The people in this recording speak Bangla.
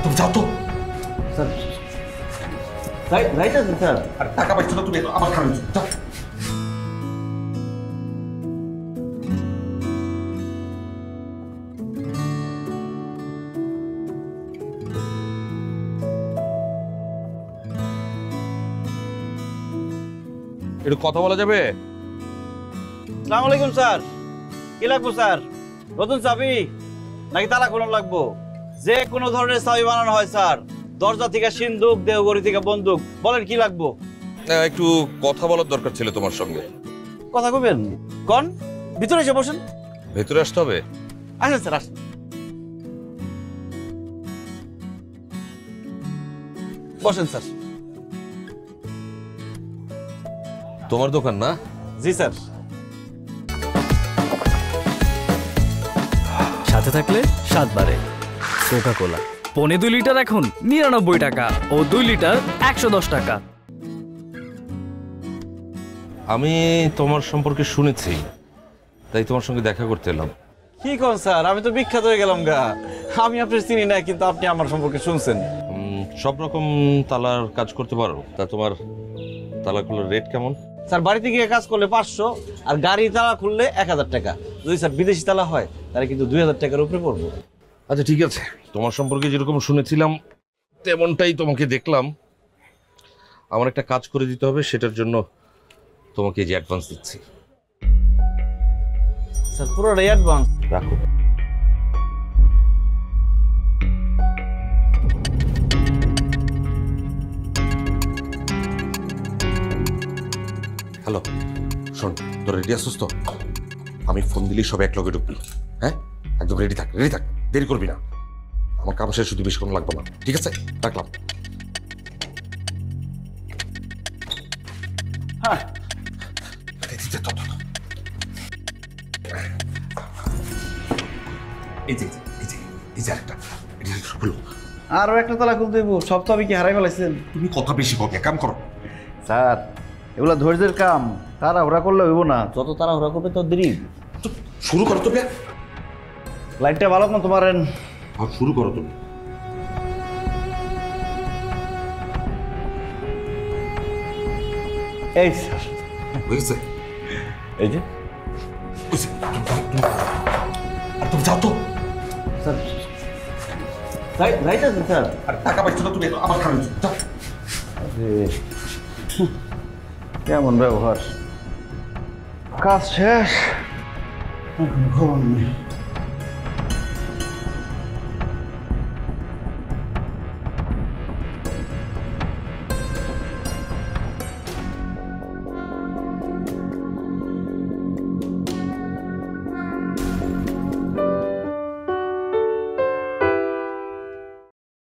তুমি যাও তো স্যার রাইট আছে স্যার। আর টাকা পাইছো না তুমি আবার খারাপ যাও। একটু কথা বলা যাবে? আসসালামু আলাইকুম স্যার। কি লাগবো স্যার? নতুন চাবি নাকি তালা খোলা লাগবো? যে কোনো ধরনের চাবি বানানো হয় স্যার। দরজা থেকে সিন্দুক, দেহগড়ি থেকে বন্দুক, বলেন কি লাগবো? একটু কথা বলার দরকার ছিল তোমার সঙ্গে। কথা কবেন কন, ভিতরে এসে বসেন। ভেতরে আসতে হবে? আসেন স্যার আসেন। বসেন স্যার। তোমার দোকান না? জি স্যার। সাথে থাকলে 7 বারে কোকা কোলা। 2.5 লিটার এখন 99 টাকা ও 2 লিটার 110 টাকা। আমি তোমার সম্পর্কে শুনেছি, তাই তোমার সঙ্গে দেখা করতে এলাম। কি কোন স্যার, আমি তো বিখ্যাত হয়ে গেলাম গা। আমি আপনার চিনি না, কিন্তু আপনি আমার সম্পর্কে শুনছেন। সব রকম তালার কাজ করতে পারো? তা তোমার তালাগুলোর রেট কেমন? স্যার বাড়িতে গিয়ে কাজ করলে 500, আর গাড়ি তালা খুললে 1000 টাকা। যদি স্যার বিদেশি তালা হয় তাহলে কিন্তু 2000 টাকার উপরে পড়বো। আচ্ছা ঠিক আছে, তোমার সম্পর্কে যেরকম শুনেছিলাম তেমনটাই তোমাকে দেখলাম। আমার একটা কাজ করে দিতে হবে, সেটার জন্য তোমাকে যে অ্যাডভান্স দিচ্ছি। স্যার পুরোটাই অ্যাডভান্স। রাখো। হ্যালো, শোন, তোর রেডি আসছিস তো? আমি ফোন দিলেই সব এক লগে ঢুকবি। হ্যাঁ, একদম রেডি থাক, রেডি থাক, দেরি করবি না। আমার কাম শেষ, শুধু বেশিক্ষণ লাগবে না। ঠিক আছে, রাখলাম। হ্যাঁ এই যে এই যে এই যে আরেকটা, এটা হলো। আরো একটা তালা খুলতে হইব, সব তো আমি কি হারাই ফেলাইছেন? তুমি কথা বেশি কও, কাম করো। স্যার এগুলা ধৈর্যের কাম, তাড়াহুড়া করলে হইব না। যত তাড়াহুড়া করবে তত দেরি। তো শুরু করো তো বিয়া। লাইটটা ভালো মতো মারেন। আর শুরু করো তুমি। এই স্যার, বুঝেছে? এই যে বুঝছে? আর তুমি যাও তো। স্যার রাইট আছে স্যার। আর টাকা পাইছো না তুমি আবার খারাপ যাও। কেমন ব্যবহার? কাজ শেষ, খবর নেই।